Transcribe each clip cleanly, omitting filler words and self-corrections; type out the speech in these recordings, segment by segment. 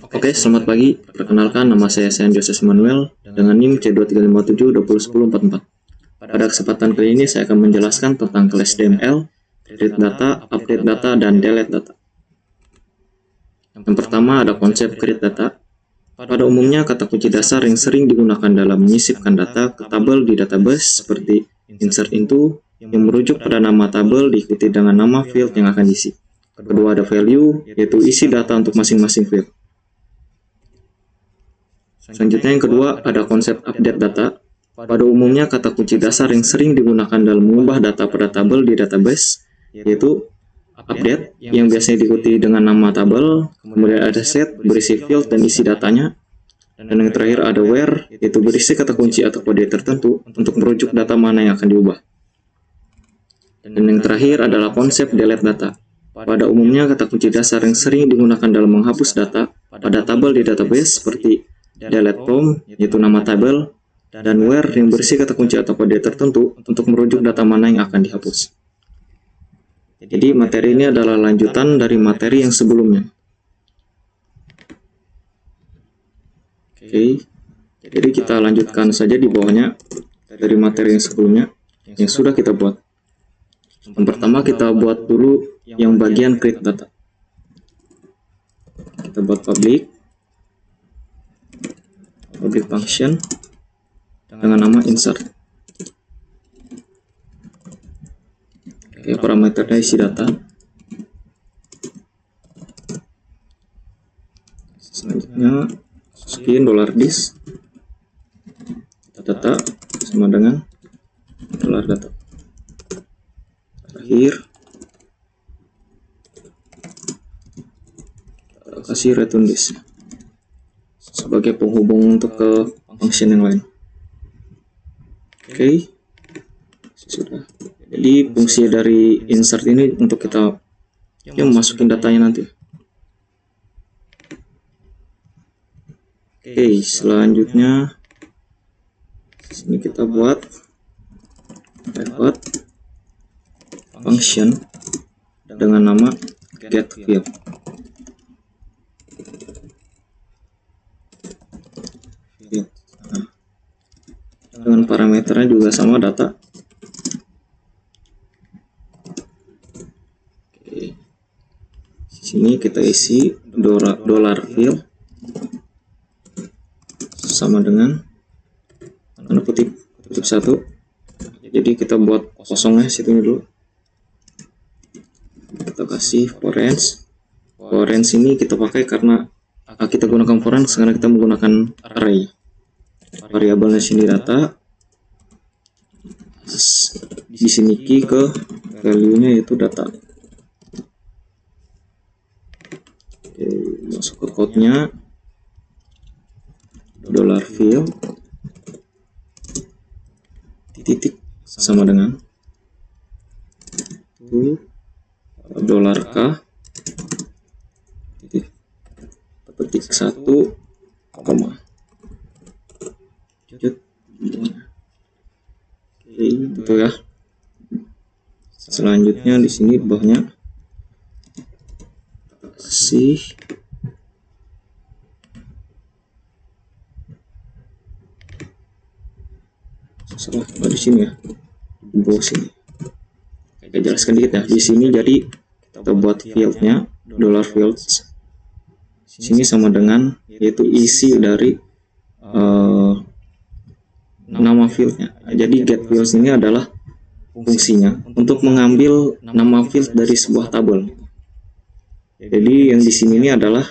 Oke, selamat pagi. Perkenalkan, nama saya Sean Joseph Manuel dengan NIM C2357201044. Pada kesempatan kali ini saya akan menjelaskan tentang kelas DML, read data, update data, dan delete data. Yang pertama ada konsep create data. Pada umumnya, kata kunci dasar yang sering digunakan dalam menyisipkan data ke tabel di database seperti insert into, yang merujuk pada nama tabel diikuti dengan nama field yang akan diisi. Kedua ada value, yaitu isi data untuk masing-masing field. Selanjutnya yang kedua ada konsep update data. Pada umumnya kata kunci dasar yang sering digunakan dalam mengubah data pada tabel di database yaitu update yang biasanya diikuti dengan nama tabel, kemudian ada set berisi field dan isi datanya, dan yang terakhir ada where yaitu berisi kata kunci atau kode tertentu untuk merujuk data mana yang akan diubah. Dan yang terakhir adalah konsep delete data. Pada umumnya kata kunci dasar yang sering digunakan dalam menghapus data pada tabel di database seperti delete from yaitu nama tabel, dan where yang berisi kata kunci atau kode tertentu untuk merujuk data mana yang akan dihapus. Jadi materi ini adalah lanjutan dari materi yang sebelumnya. Oke, jadi kita lanjutkan saja di bawahnya dari materi yang sebelumnya yang sudah kita buat. Yang pertama kita buat dulu yang bagian create data. Kita buat public function dengan nama insert. Oke, parameternya isi data. Selanjutnya masukin $dis data sama dengan $data. Terakhir kasih return this sebagai penghubung untuk ke function yang lain. Oke, sudah. Jadi fungsi dari insert ini untuk kita masukin datanya nanti. Oke, selanjutnya sini kita buat record function dengan nama get field. Dengan parameternya juga sama data. Oke. Sini kita isi $field sama dengan tanda kutip 1. Jadi kita buat kosongnya situ dulu. Kita kasih for range ini kita pakai karena kita gunakan for range karena kita menggunakan array. Variabelnya sini data, di sini key ke value-nya yaitu data. Oke, masuk ke code-nya $field titik sama dengan $k titik petik 1 koma. Oke, gitu ya. Selanjutnya di sini bawahnya kasih di sini ya, di bawah sini. Oke, jelaskan dikit ya. Di sini jadi kita buat fieldnya $fields. Sini sama dengan yaitu isi dari nama fieldnya. Jadi get fields ini adalah fungsinya untuk mengambil nama field dari sebuah tabel. Jadi yang di sini ini adalah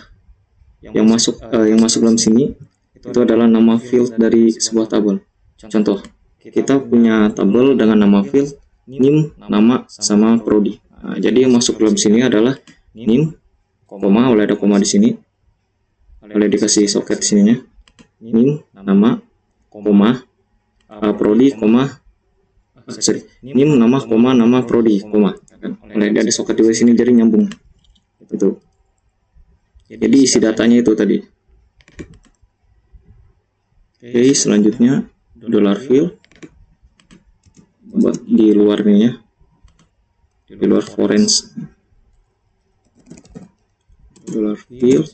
yang masuk dalam sini itu adalah nama field dari sebuah tabel. Contoh, kita punya tabel dengan nama field name, nama, sama prodi. Nah, jadi yang masuk dalam sini adalah name, koma, oleh ada koma di sini, oleh dikasih soket sininya, name, nama, koma, prodi, koma, name, nama, koma, nama, prodi, koma. Oleh ada soket di sini jadi nyambung. Itu. Jadi isi datanya itu tadi. Oke, selanjutnya $field buat di luarnya ya, di luar $field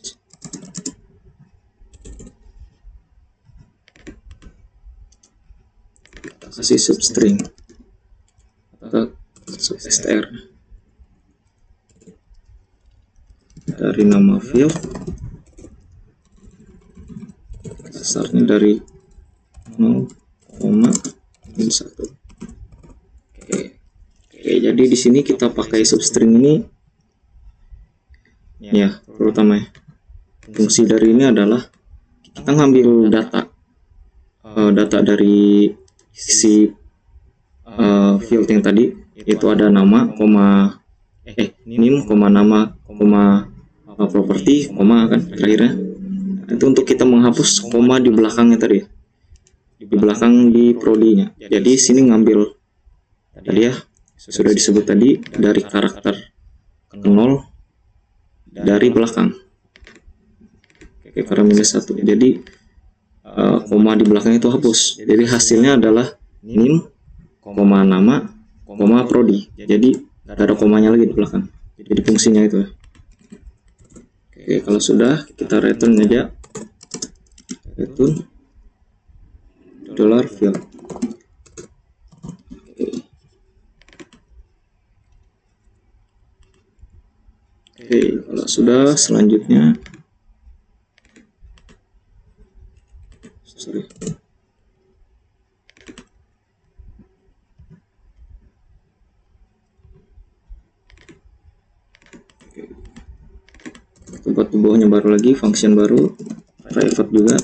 fungsi substring atau substr dari nama field, dasarnya dari 0,1. Oke, jadi di sini kita pakai substring ini ya, terutama fungsi dari ini adalah kita ngambil data dari si field yang tadi, itu ada nama, name, nama, properti, kan terakhirnya. Itu untuk kita menghapus koma di belakangnya tadi, di belakang di prodinya. Jadi sini ngambil tadi ya, sudah disebut tadi dari karakter 0 dari belakang. Oke, karena -1. Jadi koma di belakang itu hapus. Jadi hasilnya adalah name, nama, prodi. Jadi gak ada komanya lagi di belakang. Jadi fungsinya itu. Oke, kalau sudah kita return aja, return $field. Oke, kalau sudah, selanjutnya kita buat di bawahnya baru lagi, function baru, private juga,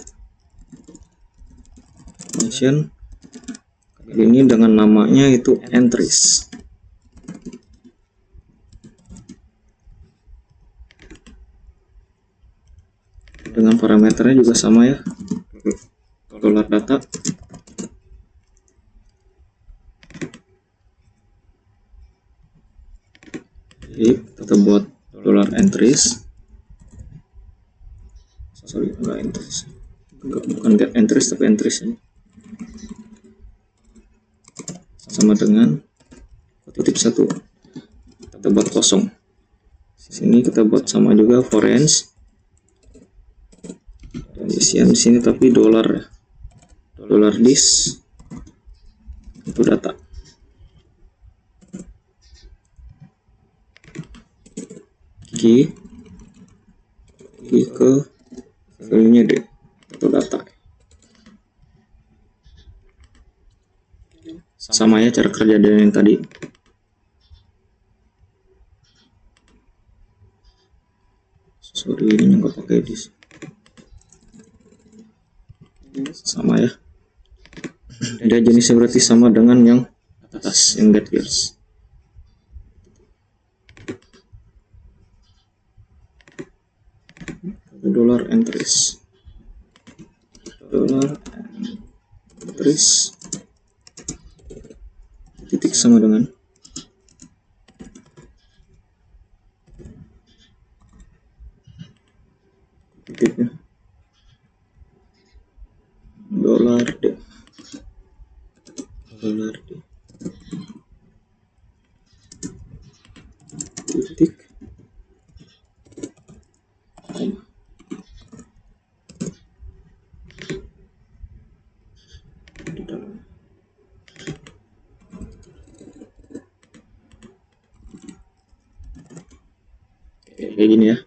function ini dengan namanya itu entries. Dengan parameternya juga sama ya, $data. Jadi kita buat $entries. Sorry, enggak entries. Bukan get entries tapi entries ini. Sama dengan kutip 1. Kita buat kosong. Sini kita buat sama juga foreign. Dan isian di sini tapi $, $this itu data. Key ke value-nya D atau data. Sama ya cara kerja dengan yang tadi. Sorry, ini nggak pakai this. Sama ya. Dia jenisnya berarti sama dengan yang atas, yang get years. $entries. $entries titik sama dengan titiknya $D. Titik koma. Di dalam. Kayak gini ya.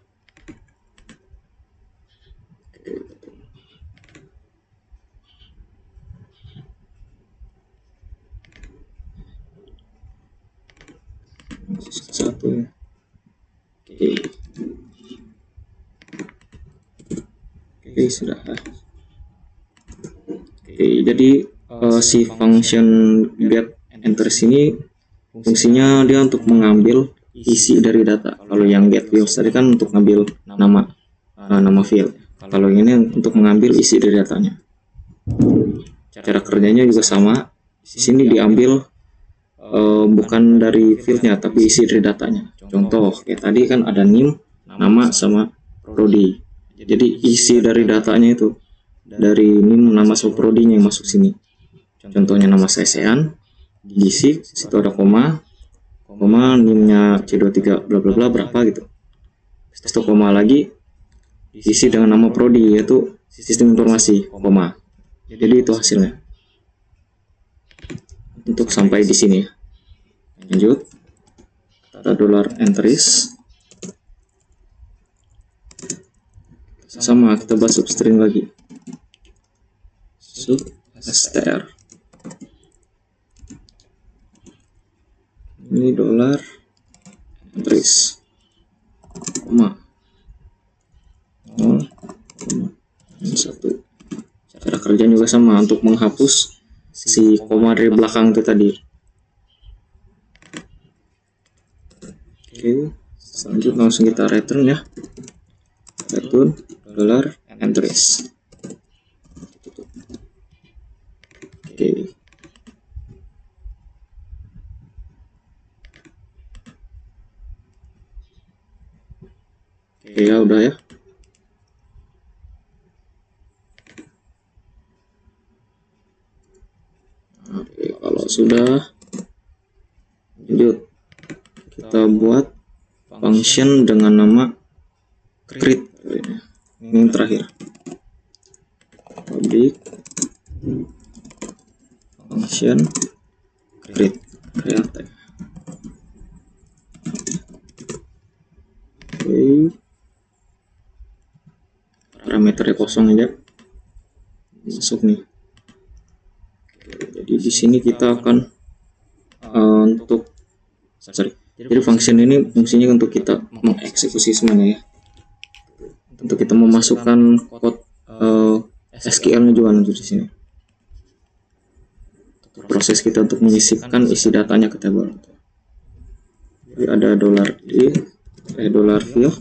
Satu ya. Oke, sudah. Oke, jadi si function get entries ini fungsinya dia untuk mengambil isi dari data. Kalau yang get fields tadi kan untuk ngambil nama field. Kalau ini untuk mengambil isi dari datanya. Cara kerjanya juga sama. Di sini diambil bukan dari fieldnya tapi isi dari datanya. Contoh kayak tadi kan ada name, nama sama prodi. Jadi isi dari datanya itu dari name, nama sama prodinya yang masuk sini. Contohnya nama saya Sean, diisi situ ada koma, name-nya C23 bla bla bla berapa gitu. Setelah koma lagi diisi dengan nama prodi yaitu sistem informasi koma. Jadi itu hasilnya. untuk sampai di sini. Lanjut, kita dollar entries, sama kita buat substring lagi, sub str. Ini dollar entries, koma 0,1. Cara kerjanya juga sama untuk menghapus si koma dari belakang itu tadi. Oke, selanjutnya langsung kita return ya. Return dollar entries. Oke. Oke ya, udah ya. Oke, kalau sudah, lanjut kita buat function dengan nama create. Ini yang terakhir, public function create. Oke, parameternya kosong aja, masuk nih. Jadi di sini kita akan jadi function ini fungsinya untuk kita mengeksekusi semuanya ya. Untuk kita memasukkan kode SQL-nya juga nanti di sini. Proses kita untuk menyisipkan isi datanya ke tabel. Jadi ada dollar fill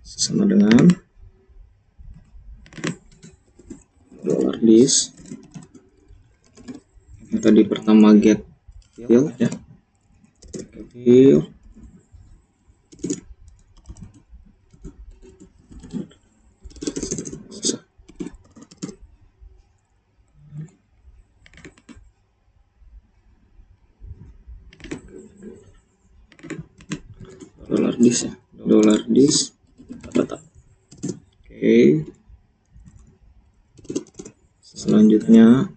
sama dengan dollar this. Yang tadi pertama get fill ya. Fill dollar this ya, dollar this data. Oke, selanjutnya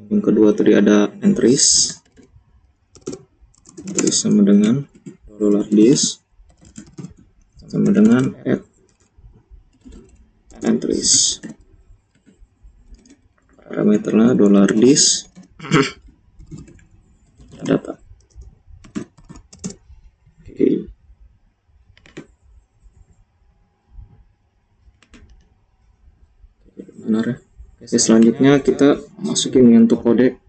yang kedua tadi ada entries sama dengan dollar this sama dengan add entries, parameternya dollar this data. Oke. Benar ya. Oke, selanjutnya kita masukin untuk kode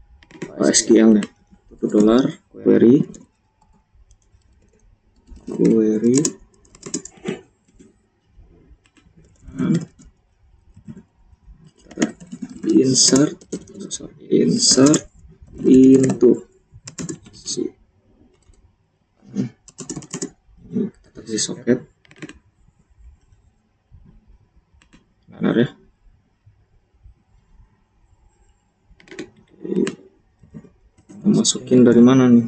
SQL nya. Itu dollar query insert into si kita kasih soket. Benar ya. Masukin dari mana nih?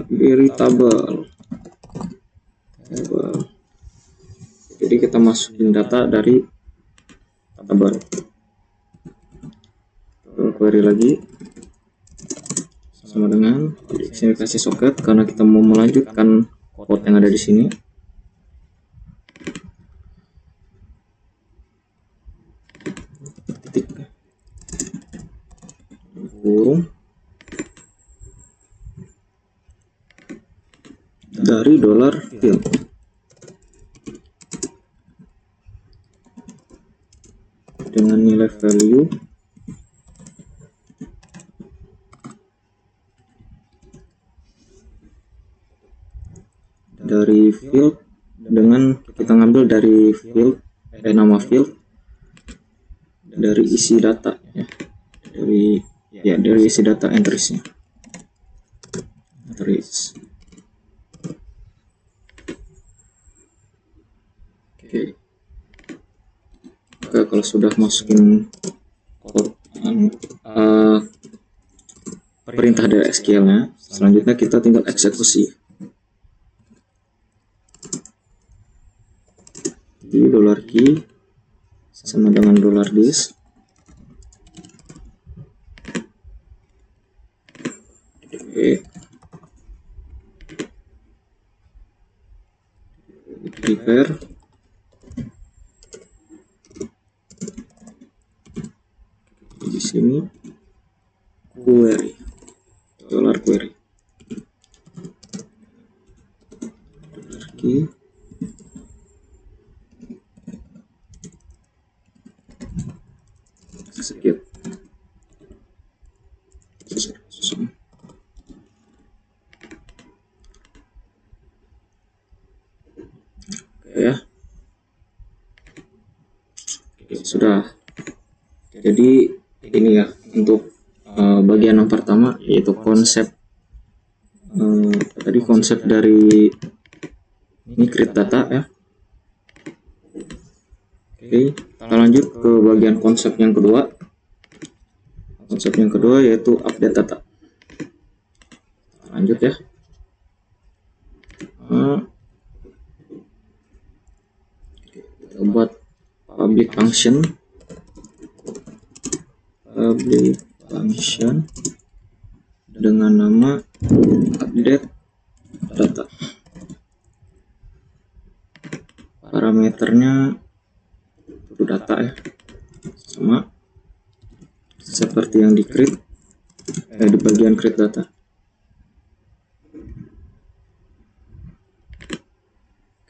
Dari tabel. Jadi kita masukin data dari tabel. Query lagi sama dengan di sini kasih soket karena kita mau melanjutkan code yang ada di sini. Titik kurung dari dollar fill dengan nilai value dari field dengan kita ngambil dari field nama field dari isi data ya, dari isi data entries-nya. Oke, kalau sudah masukin perintah dari SQL-nya, selanjutnya kita tinggal eksekusi. Di dollar key sama dengan dollar this Oke. Prepare. Di sini query, $query. Key. Execute. Oke ya. Oke, sudah. Jadi ini ya untuk bagian yang pertama, yaitu konsep tadi konsep dari ini create data ya. Oke, kita lanjut ke bagian konsep yang kedua. Konsep yang kedua yaitu update data. Lanjut ya. Kita buat public function dengan nama update data. Parameternya itu data ya, sama seperti yang di create di bagian create data.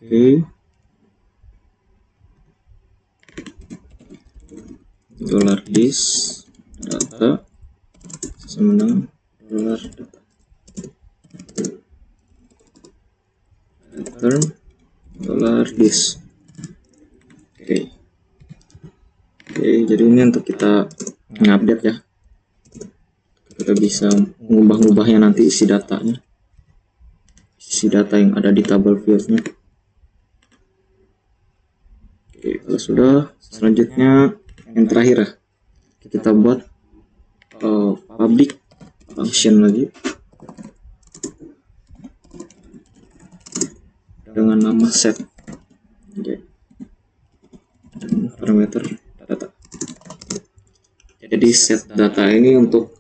Oke. $this data sama dengan $data. Return $this. Oke. Oke, jadi ini untuk kita ngupdate ya. Kita bisa mengubah-ubahnya nanti isi datanya. Isi data yang ada di tabel fieldnya. Oke, kalau sudah, selanjutnya yang terakhir ya, kita buat public function lagi dengan nama set. Oke. Dan parameter data. Jadi set data ini untuk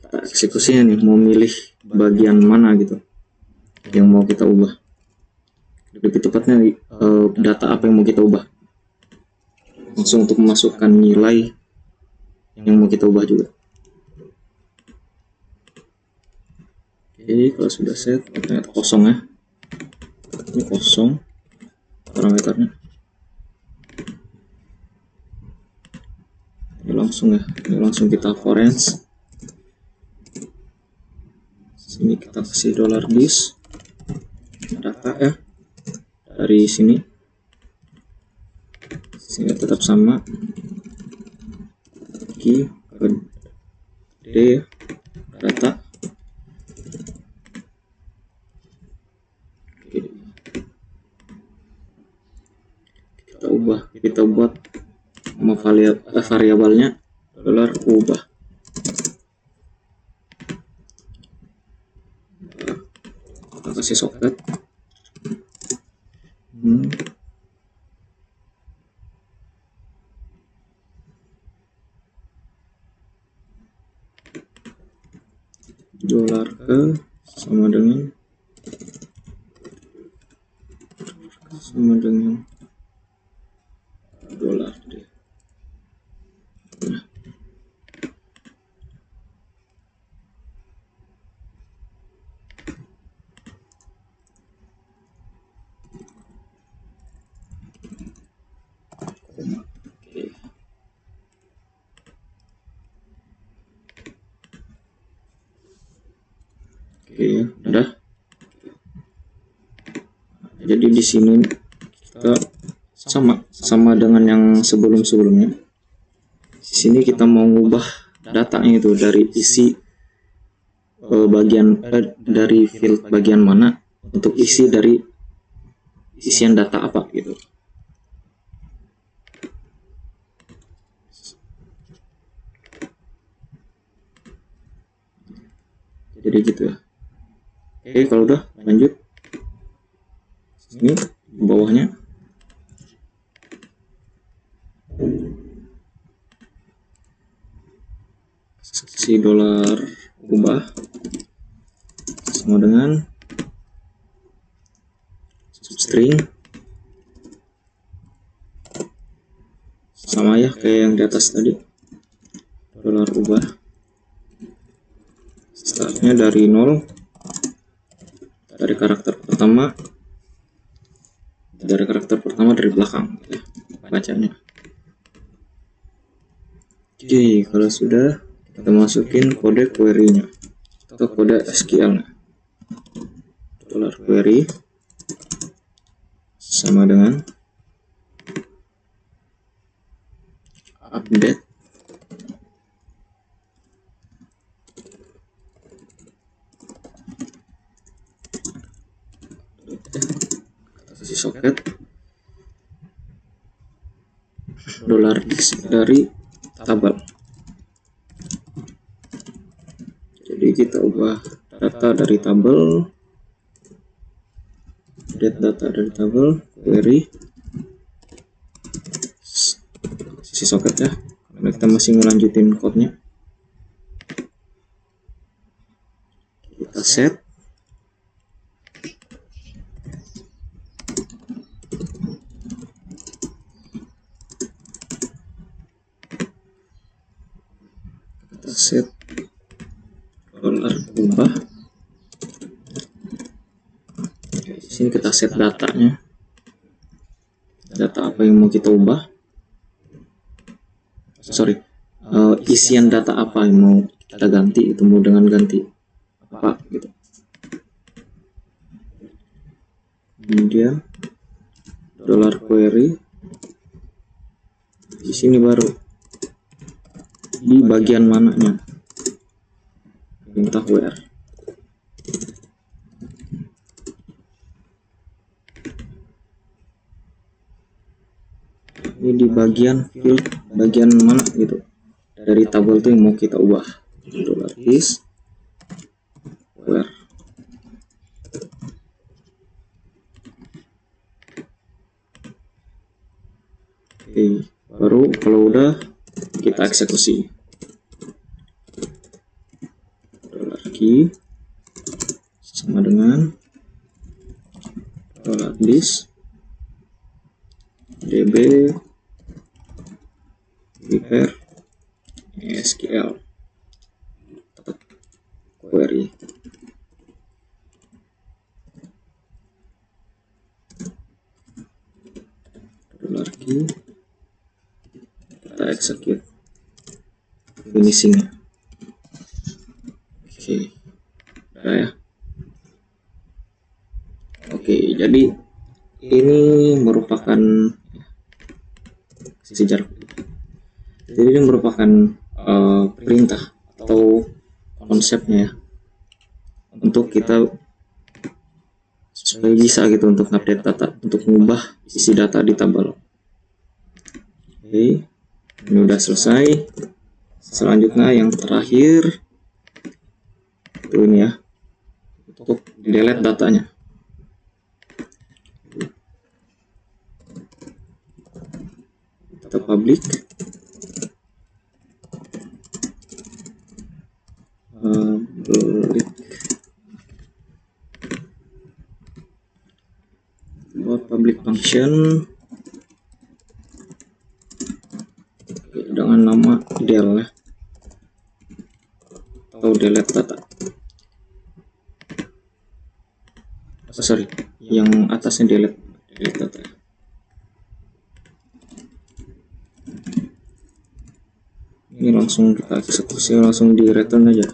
kita eksekusinya nih, mau milih bagian mana gitu yang mau kita ubah. Lebih tepatnya data apa yang mau kita ubah. Langsung untuk memasukkan nilai yang mau kita ubah juga. Oke, kalau sudah set, ternyata kosong ya. Ini kosong parameternya. Ini langsung ya, ini langsung kita forange. Sini kita kasih $this data ya. Dari sini tetap sama, key ke D data. Kita buat nama variabelnya $ubah. Kita kasih socket. $ke sama dengan $D. Nah. Oke ya, udah. Jadi di sini kita sama dengan yang sebelumnya. Di sini kita mau ngubah datanya itu dari isi dari field bagian mana untuk isi dari isian data apa gitu. Jadi gitu ya. Oke, kalau udah lanjut. Ini bawahnya si $ubah sama dengan substring, sama ya kayak yang di atas tadi, dolar ubah startnya dari 0, dari karakter pertama dari belakang ya, bacanya. Oke, kalau sudah kita masukin kode query-nya atau kode SQL-nya. Dolar query sama dengan update kasih soket dolar dari tabel. Jadi kita ubah data dari tabel, update data dari tabel, query, si soket ya, karena kita masih ngelanjutin code-nya. Kita set dolar ubah. Di sini kita set datanya, data apa yang mau kita ubah, isian data apa yang mau kita ganti, itu mau dengan ganti apa gitu. Kemudian dolar query di sini baru di bagian mananya, perintah where. Ini di bagian field, bagian mana gitu dari tabel itu yang mau kita ubah. Dolar is where. Oke, baru kalau udah kita eksekusi. Dolar key sama dengan dolar list db prepare SQL query. Dolar key kita execute finishingnya. Oke, udah ya. Oke, jadi ini merupakan sejarah. Jadi ini merupakan perintah atau konsepnya ya, untuk kita supaya bisa gitu untuk update data, untuk mengubah isi data di tabel. Oke, ini udah selesai. Selanjutnya yang terakhir itu ini ya, untuk delete datanya. Kita public public function dengan nama del ya, atau delete data. Yang atasnya delete data. Ini langsung kita eksekusi, langsung di return aja.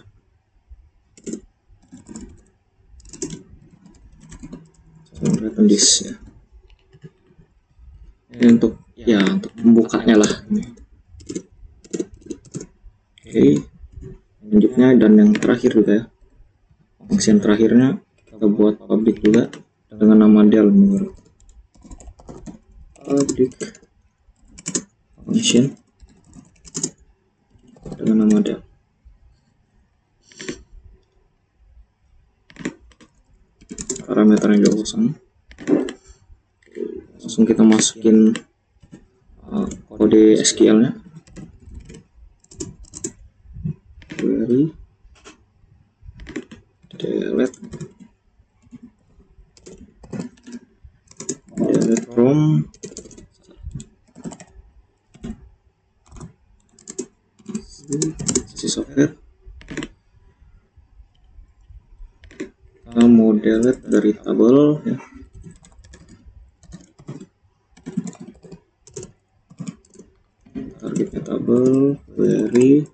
Return this ya. Ini untuk membukanya lah. Oke, selanjutnya dan yang terakhir juga ya, function terakhirnya kita buat public juga dengan nama del. Public function dengan nama del. Parameternya juga kosong. Langsung kita masukin kode SQL-nya. Query delete delete from si soket. Kita mau delete dari tabel ya. Targetnya tabel, query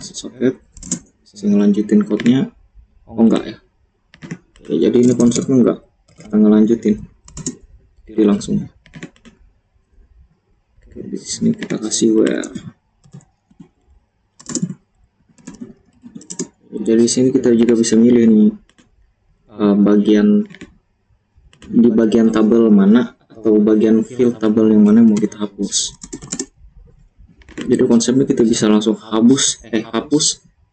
si soket, saya ngelanjutin code-nya. Oh enggak ya. Ya, jadi ini konsepnya enggak kita ngelanjutin, jadi langsung. Oke, di sini kita kasih where. Jadi di sini kita juga bisa milih nih di bagian tabel mana atau bagian field tabel yang mana mau kita hapus. Jadi konsepnya kita bisa langsung hapus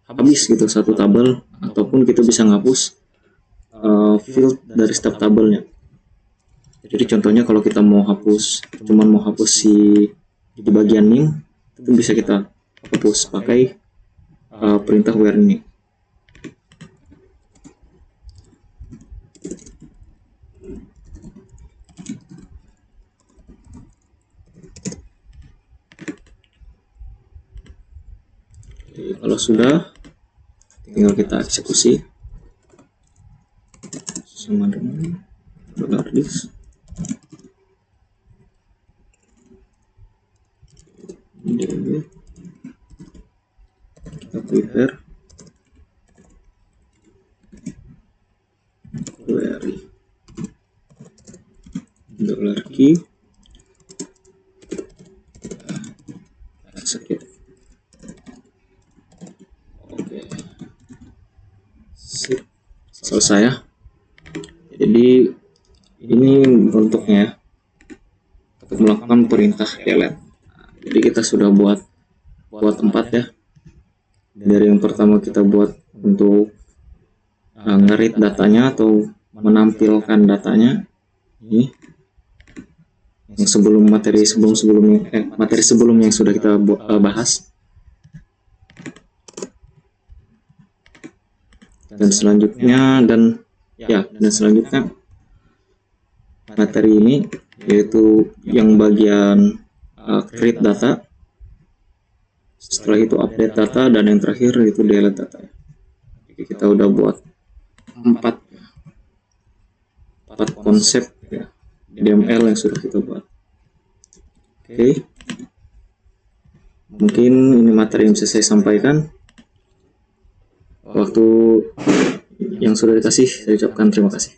habis gitu satu tabel, ataupun kita bisa ngapus field dari setiap tabelnya. Jadi contohnya kalau kita mau hapus, cuman mau hapus di bagian name, itu bisa kita hapus pakai perintah where ini. Kalau sudah, tinggal kita eksekusi sama dengan $this. Kita prepare query $key execute. Selesai ya. Jadi ini bentuknya untuk melakukan perintah delete. Jadi kita sudah buat 4 ya. Dari yang pertama kita buat untuk nge-read datanya atau menampilkan datanya. Ini yang materi sebelumnya yang sudah kita bahas. Dan selanjutnya materi ini yaitu yang bagian create data, setelah itu update data, dan yang terakhir itu delete data. Jadi kita udah buat 4 konsep ya, DML yang sudah kita buat. Oke. Mungkin ini materi yang bisa saya sampaikan. Waktu yang sudah dikasih, saya ucapkan terima kasih.